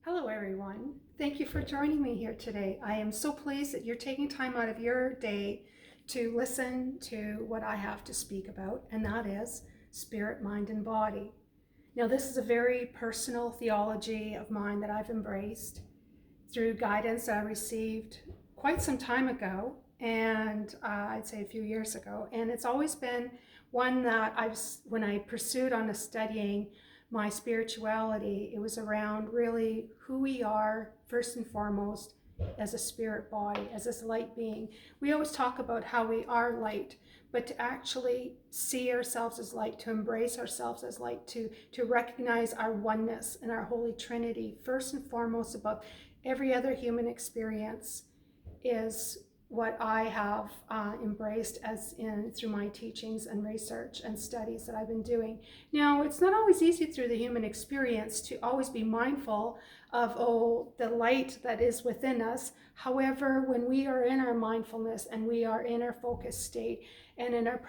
Hello, everyone. Thank you for joining me here today. I am so pleased that you're taking time out of your day to listen to what I have to speak about, and that is spirit, mind, and body. Now, this is a very personal theology of mine that I've embraced through guidance I received quite some time ago, and I'd say a few years ago. And it's always been one that when I pursued on studying my spirituality, it was around really who we are first and foremost as a spirit body, as this light being. We always talk about how we are light, but to actually see ourselves as light, to embrace ourselves as light, to recognize our oneness and our Holy Trinity, first and foremost above every other human experience, is what I have embraced through my teachings and research and studies that I've been doing. Now, it's not always easy through the human experience to always be mindful of, the light that is within us. However, when we are in our mindfulness and we are in our focused state and in our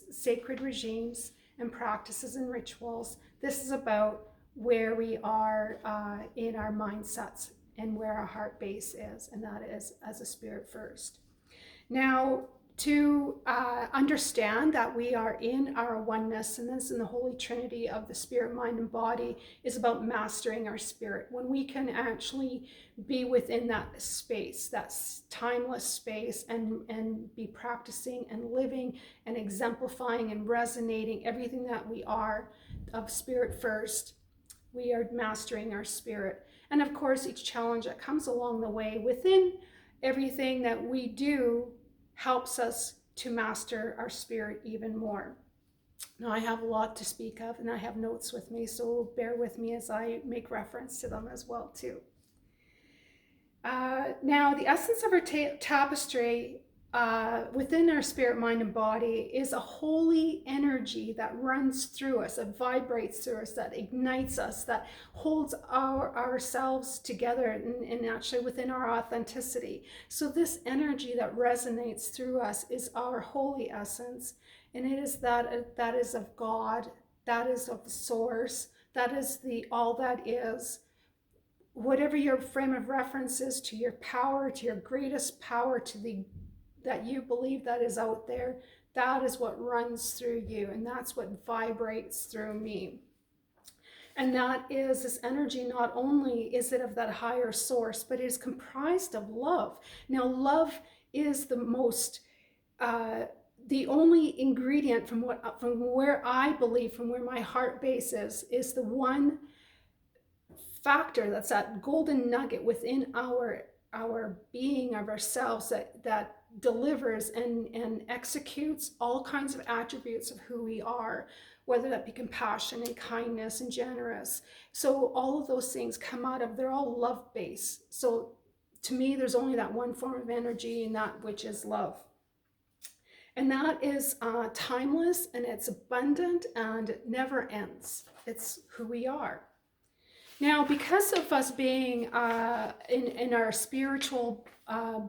sacred regimes and practices and rituals, this is about where we are in our mindsets and where our heart base is, and that is as a spirit first. Now, to understand that we are in our oneness, and this in the Holy Trinity of the spirit, mind, and body, is about mastering our spirit. When we can actually be within that space, that timeless space, and be practicing and living and exemplifying and resonating everything that we are of spirit first, we are mastering our spirit. And of course, each challenge that comes along the way within everything that we do helps us to master our spirit even more. Now, I have a lot to speak of, and I have notes with me, so bear with me as I make reference to them as well too. Now, the essence of our tapestry within our spirit, mind, and body is a holy energy that runs through us, that vibrates through us, that ignites us, that holds ourselves together and actually within our authenticity. So this energy that resonates through us is our holy essence, and it is that is of God, that is of the source, that is the all that is. Whatever your frame of reference is to your power, to your greatest power, that you believe that is out there, that is what runs through you, and that's what vibrates through me. And that is this energy. Not only is it of that higher source, but it is comprised of love. Now, love is the only ingredient from where I believe, from where my heart base is the one factor, that's that golden nugget within our being of ourselves that delivers and executes all kinds of attributes of who we are, whether that be compassion and kindness and generous. So all of those things come out of, they're all love based. So to me, there's only that one form of energy, and that which is love. And that is timeless, and it's abundant and never ends. It's who we are. Now, because of us being in our spiritual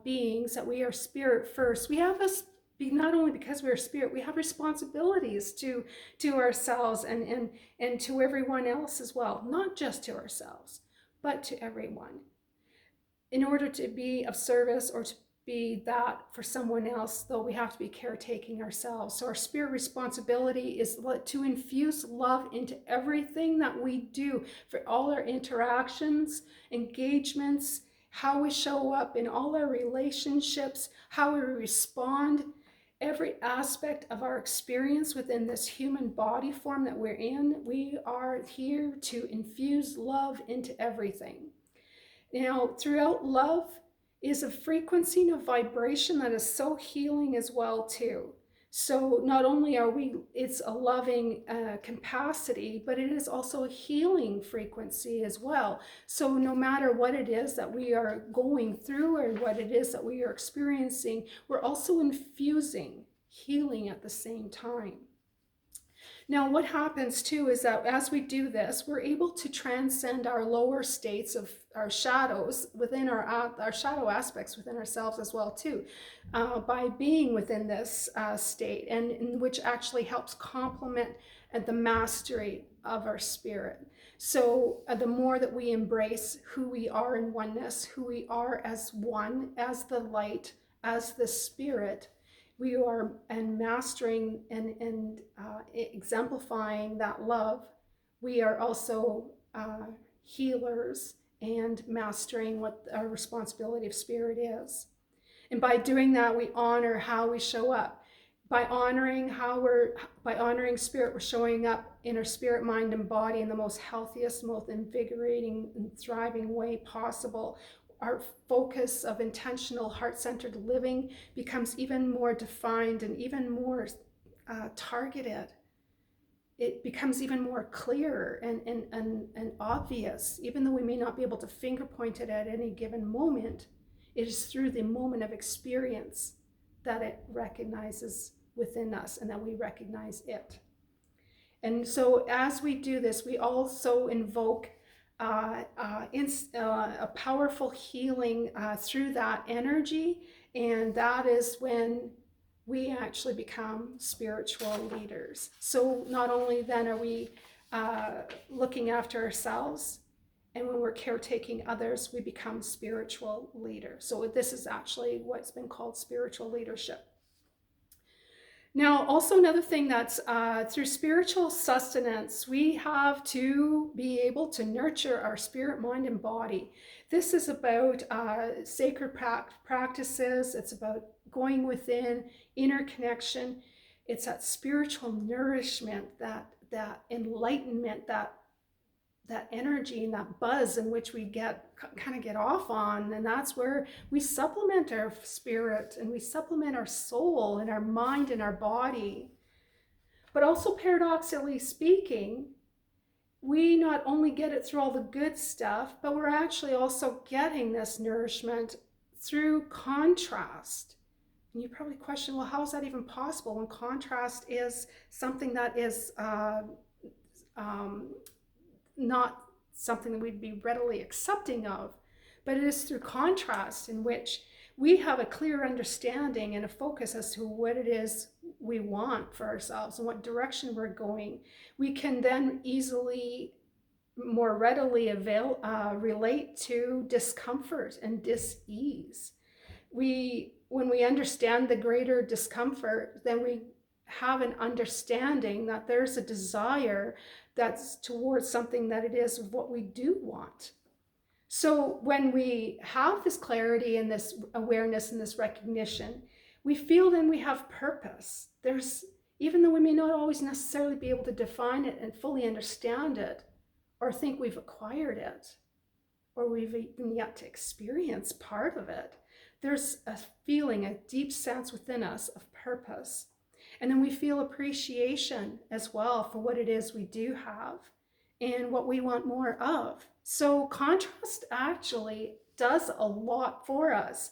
beings, that we are spirit first, we have this, not only because we're spirit, we have responsibilities to ourselves and to everyone else as well, not just to ourselves, but to everyone. In order to be of service or to be that for someone else, though, we have to be caretaking ourselves. So our spirit responsibility is to infuse love into everything that we do, for all our interactions, engagements, how we show up in all our relationships, how we respond, every aspect of our experience within this human body form that we're in. We are here to infuse love into everything. Now, throughout love is a frequency and a vibration that is so healing as well too. So not only it's a loving capacity, but it is also a healing frequency as well. So no matter what it is that we are going through or what it is that we are experiencing, we're also infusing healing at the same time. Now, what happens too is that as we do this, we're able to transcend our lower states of our shadows within our shadow aspects within ourselves as well too, by being within this state, and which actually helps complement the mastery of our spirit. So the more that we embrace who we are in oneness, who we are as one, as the light, as the spirit, we are and mastering and exemplifying that love. We are also healers and mastering what our responsibility of spirit is. And by doing that, we honor how we show up. By honoring spirit, we're showing up in our spirit, mind, and body in the most healthiest, most invigorating and thriving way possible. Our focus of intentional, heart-centered living becomes even more defined and even more targeted. It becomes even more clear and obvious, even though we may not be able to finger point it at any given moment. It is through the moment of experience that it recognizes within us and that we recognize it. And so as we do this, we also invoke a powerful healing through that energy, and that is when we actually become spiritual leaders. So not only then are we looking after ourselves, and when we're caretaking others, we become spiritual leaders. So this is actually what's been called spiritual leadership. Now, also another thing that's through spiritual sustenance, we have to be able to nurture our spirit, mind, and body. This is about sacred practices. It's about going within, inner connection. It's that spiritual nourishment, that enlightenment, that energy and that buzz in which we kind of get off on. And that's where we supplement our spirit and we supplement our soul and our mind and our body. But also, paradoxically speaking, we not only get it through all the good stuff, but we're actually also getting this nourishment through contrast. And you probably question, well, how is that even possible when contrast is something that is not something that we'd be readily accepting of, but it is through contrast in which we have a clear understanding and a focus as to what it is we want for ourselves and what direction we're going. We can then easily, more readily relate to discomfort and dis-ease. When we understand the greater discomfort, then we have an understanding that there's a desire that's towards something that it is of what we do want. So when we have this clarity and this awareness and this recognition, we feel then we have purpose. Even though we may not always necessarily be able to define it and fully understand it, or think we've acquired it, or we've even yet to experience part of it, there's a feeling, a deep sense within us of purpose. And then we feel appreciation as well for what it is we do have and what we want more of. So contrast actually does a lot for us.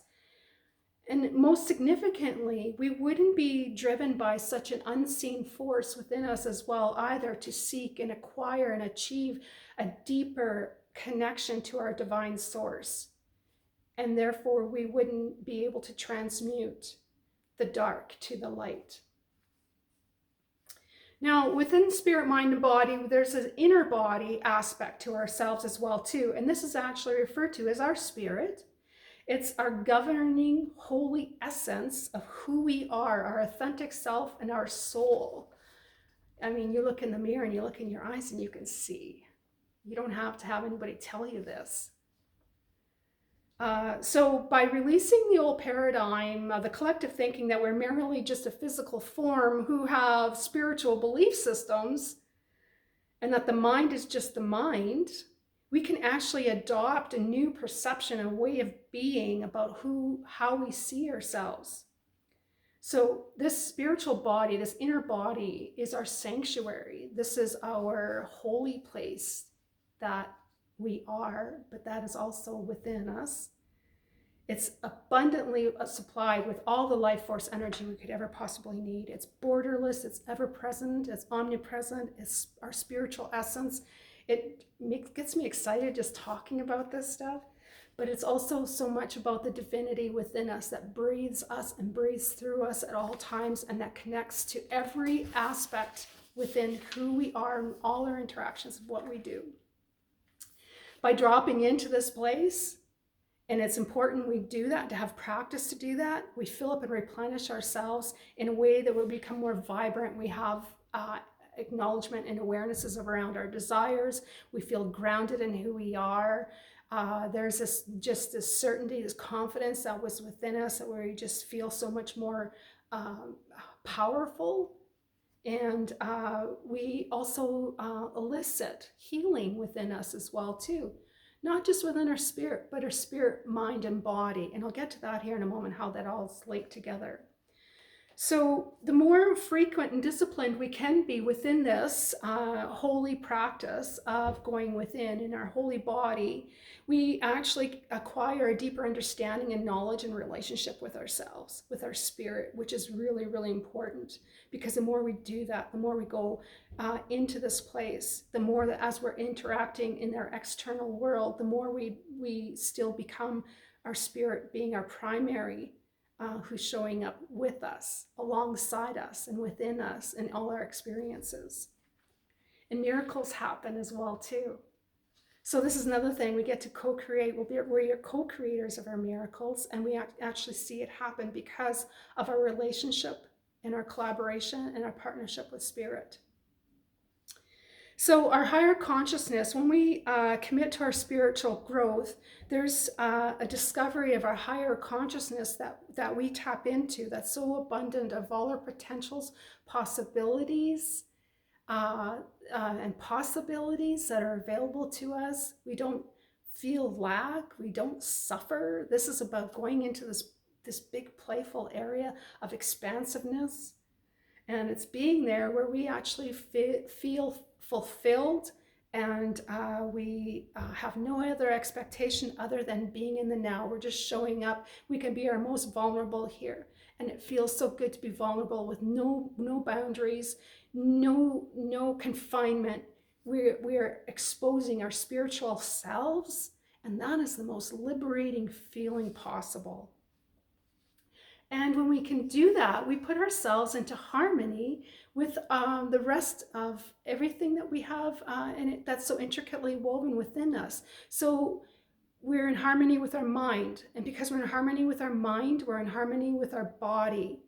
And most significantly, we wouldn't be driven by such an unseen force within us as well either, to seek and acquire and achieve a deeper connection to our divine source. And therefore, we wouldn't be able to transmute the dark to the light. Now, within spirit, mind, and body, there's an inner body aspect to ourselves as well, too. And this is actually referred to as our spirit. It's our governing holy essence of who we are, our authentic self and our soul. I mean, you look in the mirror and you look in your eyes and you can see. You don't have to have anybody tell you this. So by releasing the old paradigm of the collective thinking that we're merely just a physical form who have spiritual belief systems and that the mind is just the mind, we can actually adopt a new perception and way of being about how we see ourselves. So this spiritual body, this inner body, is our sanctuary. This is our holy place that we are, but that is also within us. It's abundantly supplied with all the life force energy we could ever possibly need. It's borderless, it's ever present, it's omnipresent, it's our spiritual essence. It gets me excited just talking about this stuff, but it's also so much about the divinity within us that breathes us and breathes through us at all times, and that connects to every aspect within who we are and all our interactions of what we do. by dropping into this place. And it's important we do that, to have practice to do that. We fill up and replenish ourselves in a way that we become more vibrant. We have acknowledgement and awarenesses around our desires. We feel grounded in who we are. There's this certainty, this confidence that was within us, that we just feel so much more powerful. And we also elicit healing within us as well too. Not just within our spirit, but our spirit, mind, and body. And I'll get to that here in a moment, how that all is linked together. So the more frequent and disciplined we can be within this holy practice of going within in our holy body, we actually acquire a deeper understanding and knowledge and relationship with ourselves, with our spirit, which is really, really important. Because the more we do that, the more we go into this place, the more that as we're interacting in our external world, the more we still become our spirit being our primary, who's showing up with us, alongside us, and within us in all our experiences. And miracles happen as well too. So this is another thing, we get to co-create. We're co-creators of our miracles, and we actually see it happen because of our relationship and our collaboration and our partnership with Spirit. So our higher consciousness, when we commit to our spiritual growth, there's a discovery of our higher consciousness that we tap into, that's so abundant of all our potentials, possibilities, and possibilities that are available to us. We don't feel lack, we don't suffer. This is about going into this big playful area of expansiveness. And it's being there where we actually feel fulfilled, and we have no other expectation other than being in the now. We're just showing up. We can be our most vulnerable here, and it feels so good to be vulnerable with no boundaries, no confinement. We're exposing our spiritual selves, and that is the most liberating feeling possible. And when we can do that, we put ourselves into harmony with the rest of everything that we have, and that's so intricately woven within us. So we're in harmony with our mind. And because we're in harmony with our mind, we're in harmony with our body.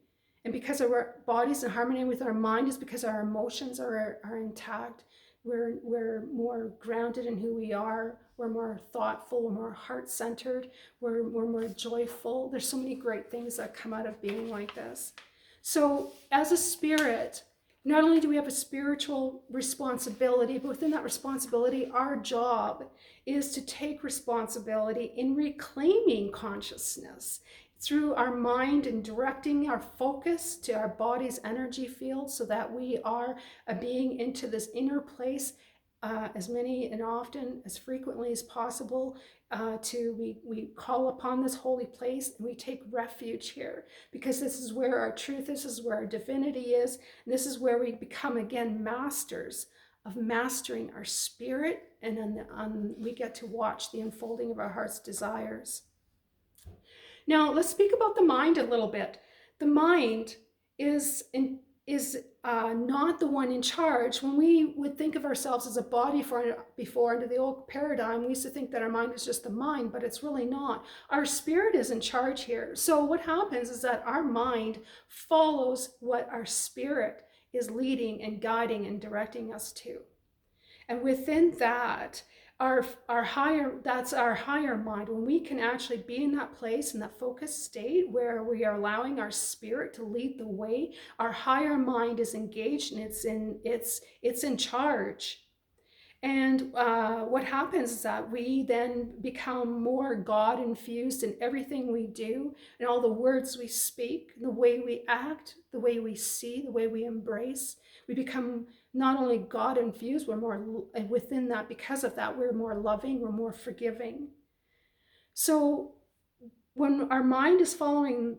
And because our body's in harmony with our mind is because our emotions are intact. We're more grounded in who we are. We're more thoughtful, we're more heart-centered, we're more joyful. There's so many great things that come out of being like this. So as a spirit, not only do we have a spiritual responsibility, but within that responsibility, our job is to take responsibility in reclaiming consciousness through our mind and directing our focus to our body's energy field, so that we are being into this inner place as many and often, as frequently as possible. We call upon this holy place, and we take refuge here, because this is where our truth is, this is where our divinity is, and this is where we become again masters of mastering our spirit, and then we get to watch the unfolding of our heart's desires. Now, let's speak about the mind a little bit. The mind is not the one in charge. When we would think of ourselves as a body before, under the old paradigm, we used to think that our mind is just the mind, but it's really not. Our spirit is in charge here. So what happens is that our mind follows what our spirit is leading and guiding and directing us to. And within that, that's our higher mind. When we can actually be in that place, in that focused state where we are allowing our spirit to lead the way, our higher mind is engaged, and it's in charge. And what happens is that we then become more God infused in everything we do, and all the words we speak, the way we act, the way we see, the way we embrace. We become not only God infused, we're more within that. Because of that, we're more loving, we're more forgiving. So when our mind is following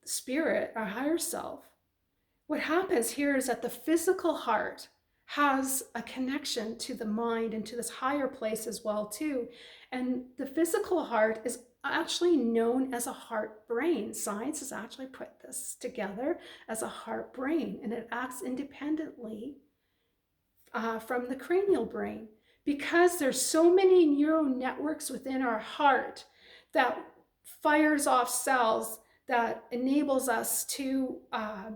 spirit, our higher self, what happens here is that the physical heart has a connection to the mind and to this higher place as well too. And the physical heart is actually known as a heart brain. Science has actually put this together as a heart brain, and it acts independently from the cranial brain, because there's so many neural networks within our heart that fires off cells that enables us to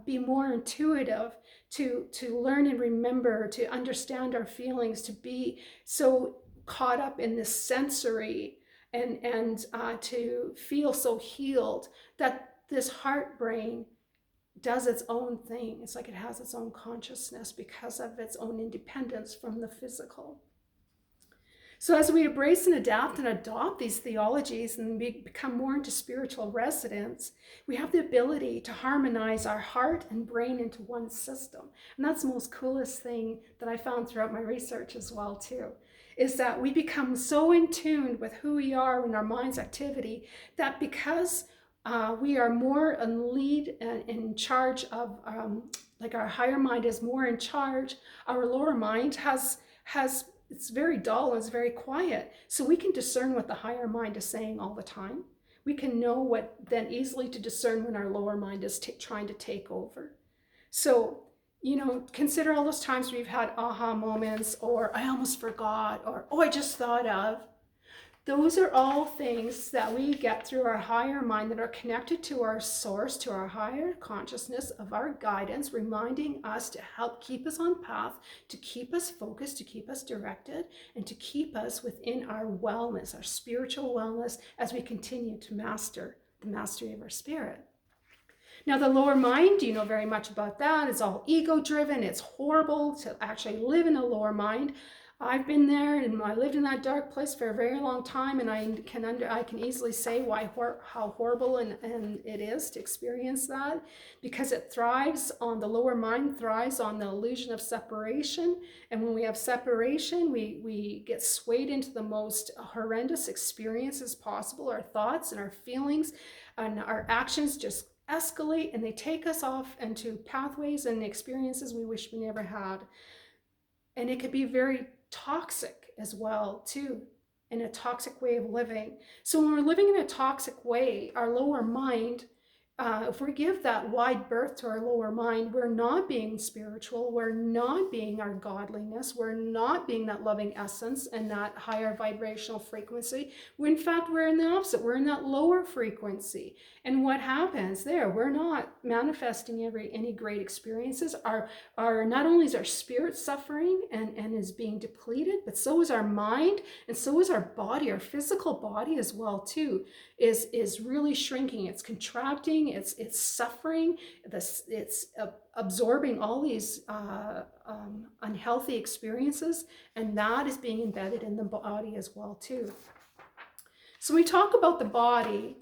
be more intuitive, to learn and remember, to understand our feelings, to be so caught up in this sensory and to feel so healed, that this heart brain does its own thing. It's like it has its own consciousness because of its own independence from the physical. So as we embrace and adapt and adopt these theologies and become more into spiritual residents, we have the ability to harmonize our heart and brain into one system. And that's the most coolest thing that I found throughout my research as well too, is that we become so in tune with who we are in our mind's activity that because we are more in lead and in charge of, like our higher mind is more in charge, our lower mind has it's very dull, it's very quiet. So we can discern what the higher mind is saying all the time. We can know what then easily to discern when our lower mind is trying to take over. So, consider all those times we've had aha moments, or I almost forgot, or oh, I just thought of. Those are all things that we get through our higher mind that are connected to our source, to our higher consciousness of our guidance, reminding us to help keep us on path, to keep us focused, to keep us directed, and to keep us within our wellness, our spiritual wellness, as we continue to master the mastery of our spirit. Now, the lower mind, you know very much about that. It's all ego-driven. It's horrible to actually live in a lower mind. I've been there, and I lived in that dark place for a very long time, and I can easily say how horrible and it is to experience that, because it thrives on, the lower mind thrives on the illusion of separation. And when we have separation, we get swayed into the most horrendous experiences possible. Our thoughts and our feelings and our actions just escalate, and they take us off into pathways and experiences we wish we never had. And it could be very toxic as well too, in a toxic way of living. So when we're living in a toxic way, our lower mind, if we give that wide berth to our lower mind, we're not being spiritual, we're not being our godliness, we're not being that loving essence and that higher vibrational frequency. In fact, we're in the opposite, we're in that lower frequency. And what happens there? We're not manifesting any great experiences. Not only is our spirit suffering and is being depleted, but so is our mind, and so is our body, our physical body as well too, is really shrinking. It's contracting. It's suffering. It's absorbing all these unhealthy experiences, and that is being embedded in the body as well too. So we talk about the body.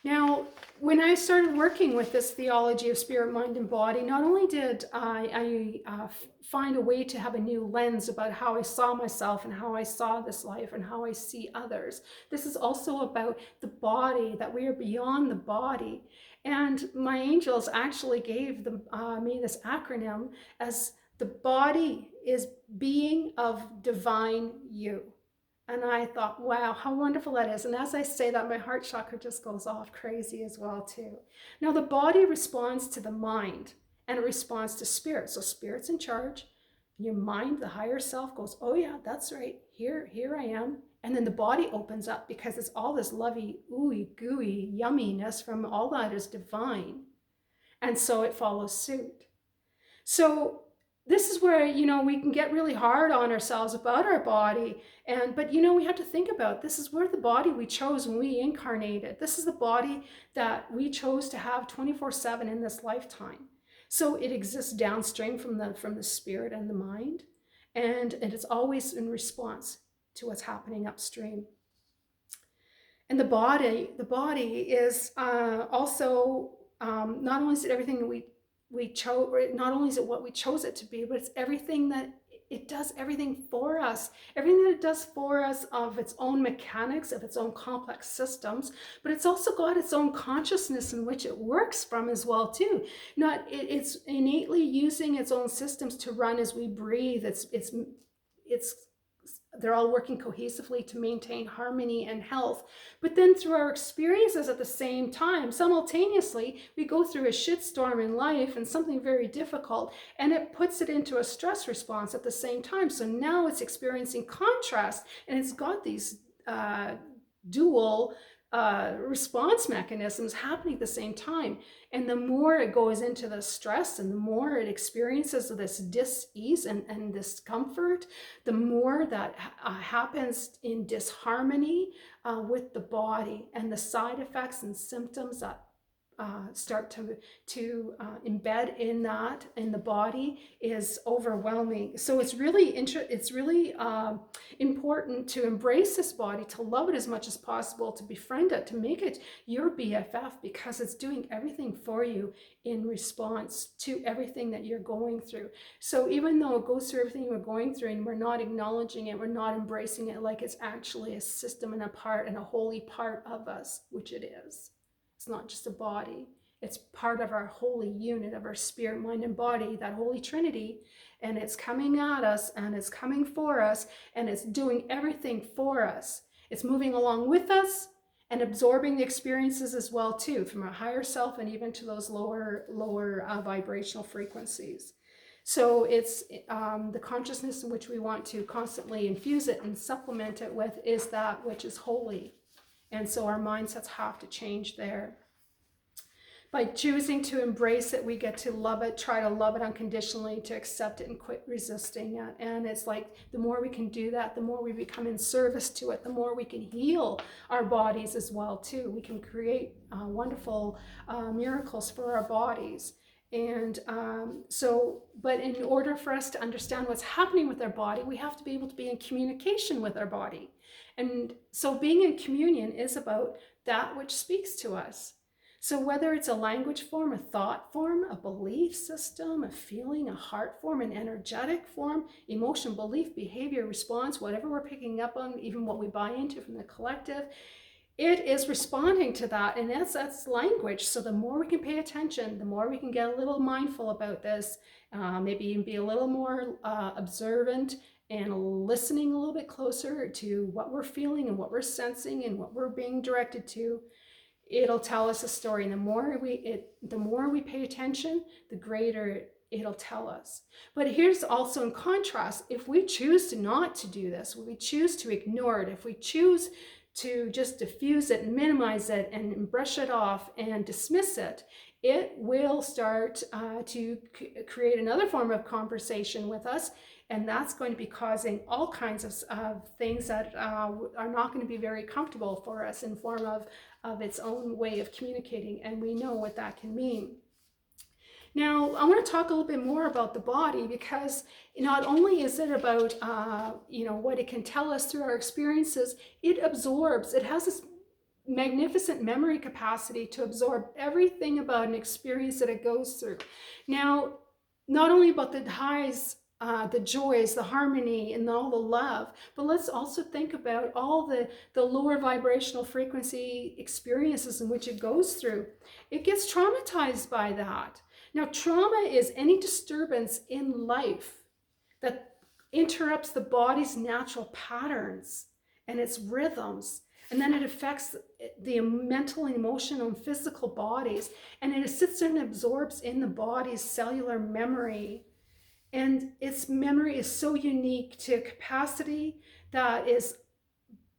Now, when I started working with this theology of spirit, mind, and body, not only did I find a way to have a new lens about how I saw myself and how I saw this life and how I see others, this is also about the body, that we are beyond the body. And my angels actually gave me this acronym as the body is being of divine you. And I thought, wow, how wonderful that is. And as I say that, my heart chakra just goes off crazy as well too. Now the body responds to the mind, and it responds to spirit. So spirit's in charge. Your mind, the higher self, goes, oh yeah, that's right. Here I am. And then the body opens up because it's all this lovey, ooey, gooey yumminess from all that is divine. And so it follows suit. So this is where, we can get really hard on ourselves about our body. But we have to think about, this is where the body we chose when we incarnated. This is the body that we chose to have 24/7 in this lifetime. So it exists downstream from the spirit and the mind. And it is always in response to what's happening upstream. And the body is also, not only is it everything we chose, not only is it what we chose it to be, but it's everything that it does, everything for us, everything that it does for us of its own mechanics, of its own complex systems, but it's also got its own consciousness in which it works from as well too. It's innately using its own systems to run as we breathe. It's they're all working cohesively to maintain harmony and health. But then through our experiences at the same time, simultaneously, we go through a shitstorm in life and something very difficult, and it puts it into a stress response at the same time. So now it's experiencing contrast, and it's got these dual response mechanisms happening at the same time. And the more it goes into the stress and the more it experiences this dis-ease and discomfort, the more that happens in disharmony with the body, and the side effects and symptoms that start to embed in that in the body is overwhelming. So it's really important to embrace this body, to love it as much as possible, to befriend it, to make it your BFF, because it's doing everything for you in response to everything that you're going through. So even though it goes through everything we're going through and we're not acknowledging it, we're not embracing it like it's actually a system and a part and a holy part of us, which it is. It's not just a body. It's part of our holy unit of our spirit, mind, and body, that holy trinity. And it's coming at us, and it's coming for us, and it's doing everything for us. It's moving along with us and absorbing the experiences as well, too, from our higher self and even to those lower vibrational frequencies. So it's the consciousness in which we want to constantly infuse it and supplement it with is that which is holy. And so our mindsets have to change there. By choosing to embrace it, we get to love it, try to love it unconditionally, to accept it and quit resisting it. And it's like the more we can do that, the more we become in service to it, the more we can heal our bodies as well too. We can create wonderful miracles for our bodies. And but in order for us to understand what's happening with our body, we have to be able to be in communication with our body. And so being in communion is about that which speaks to us. So whether it's a language form, a thought form, a belief system, a feeling, a heart form, an energetic form, emotion, belief, behavior, response, whatever we're picking up on, even what we buy into from the collective, it is responding to that, and that's language. So the more we can pay attention, the more we can get a little mindful about this, maybe even be a little more observant and listening a little bit closer to what we're feeling and what we're sensing and what we're being directed to. It'll tell us a story, and the more we pay attention, the greater it'll tell us. But here's also in contrast, if we choose not to do this, if we choose to ignore it, if we choose to just diffuse it and minimize it and brush it off and dismiss it, it will start to create another form of conversation with us. And that's going to be causing all kinds of things that are not going to be very comfortable for us in form of its own way of communicating. And we know what that can mean. Now, I want to talk a little bit more about the body, because not only is it about, what it can tell us through our experiences, it absorbs. It has this magnificent memory capacity to absorb everything about an experience that it goes through. Now, not only about the highs, the joys, the harmony, and all the love, but let's also think about all the lower vibrational frequency experiences in which it goes through. It gets traumatized by that. Now, trauma is any disturbance in life that interrupts the body's natural patterns and its rhythms, and then it affects the mental, emotional, and physical bodies, and it sits and absorbs in the body's cellular memory. And its memory is so unique to a capacity that is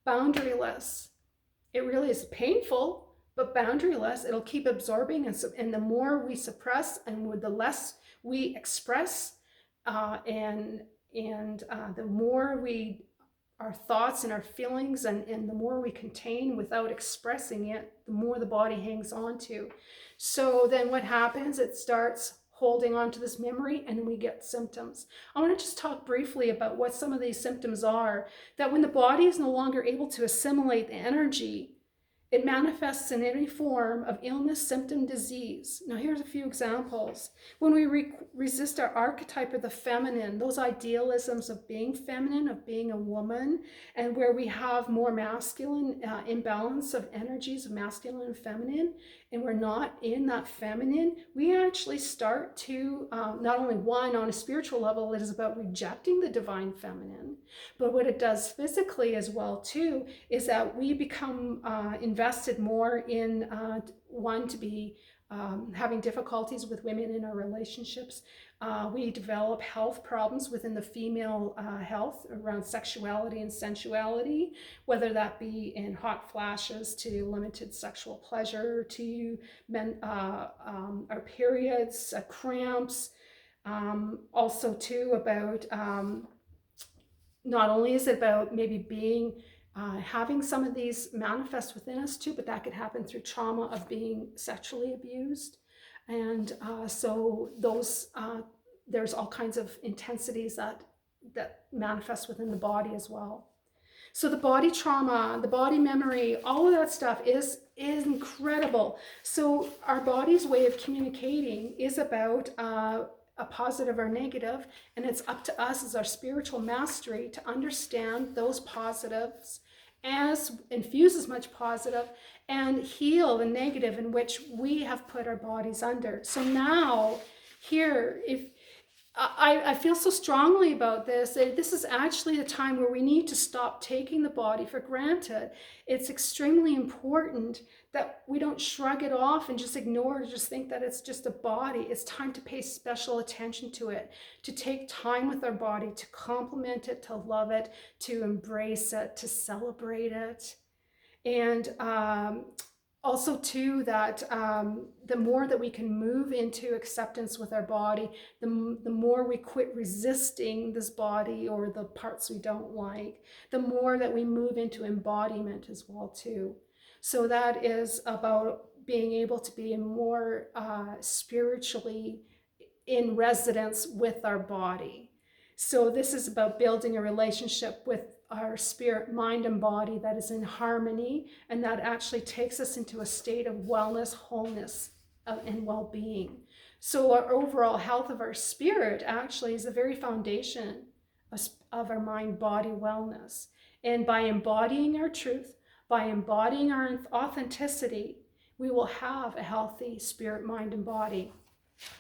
boundaryless. It really is painful, but boundaryless. It'll keep absorbing, and the more we suppress and the less we express, and the more our thoughts and our feelings and the more we contain without expressing it, the more the body hangs on to. So then what happens? It starts holding on to this memory, and we get symptoms. I want to just talk briefly about what some of these symptoms are. That when the body is no longer able to assimilate the energy, it manifests in any form of illness, symptom, disease. Now here's a few examples. When we resist our archetype of the feminine, those idealisms of being feminine, of being a woman, and where we have more masculine imbalance of energies of masculine and feminine, and we're not in that feminine, we actually start to, not only one, on a spiritual level, it is about rejecting the divine feminine, but what it does physically as well too, is that we become invested more in, one, to be having difficulties with women in our relationships. We develop health problems within the female health around sexuality and sensuality, whether that be in hot flashes to limited sexual pleasure to our periods, cramps. Also too about, not only is it about maybe being having some of these manifest within us too, but that could happen through trauma of being sexually abused. And so those, there's all kinds of intensities that manifest within the body as well. So the body trauma, the body memory, all of that stuff is incredible. So our body's way of communicating is about a positive or negative, and it's up to us as our spiritual mastery to understand those positives, as infuse as much positive, and heal the negative in which we have put our bodies under. So now here, if I feel so strongly about this. This is actually the time where we need to stop taking the body for granted. It's extremely important that we don't shrug it off and just ignore it, just think that it's just a body. It's time to pay special attention to it, to take time with our body, to compliment it, to love it, to embrace it, to celebrate it. And also too, that the more that we can move into acceptance with our body, the more we quit resisting this body or the parts we don't like, the more that we move into embodiment as well too. So that is about being able to be more spiritually in residence with our body. So this is about building a relationship with our spirit, mind, and body that is in harmony, and that actually takes us into a state of wellness, wholeness, and well-being. So our overall health of our spirit actually is the very foundation of our mind-body wellness. And by embodying our truth, by embodying our authenticity, we will have a healthy spirit, mind, and body.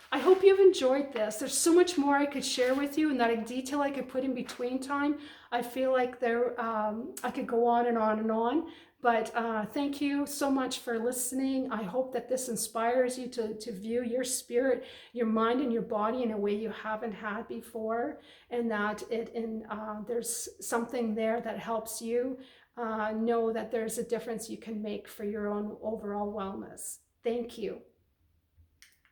I hope you've enjoyed this. There's so much more I could share with you, and that detail I could put in between time. I feel like I could go on and on and on, but thank you so much for listening. I hope that this inspires you to view your spirit, your mind, and your body in a way you haven't had before, and that there's something there that helps you know that there's a difference you can make for your own overall wellness. Thank you.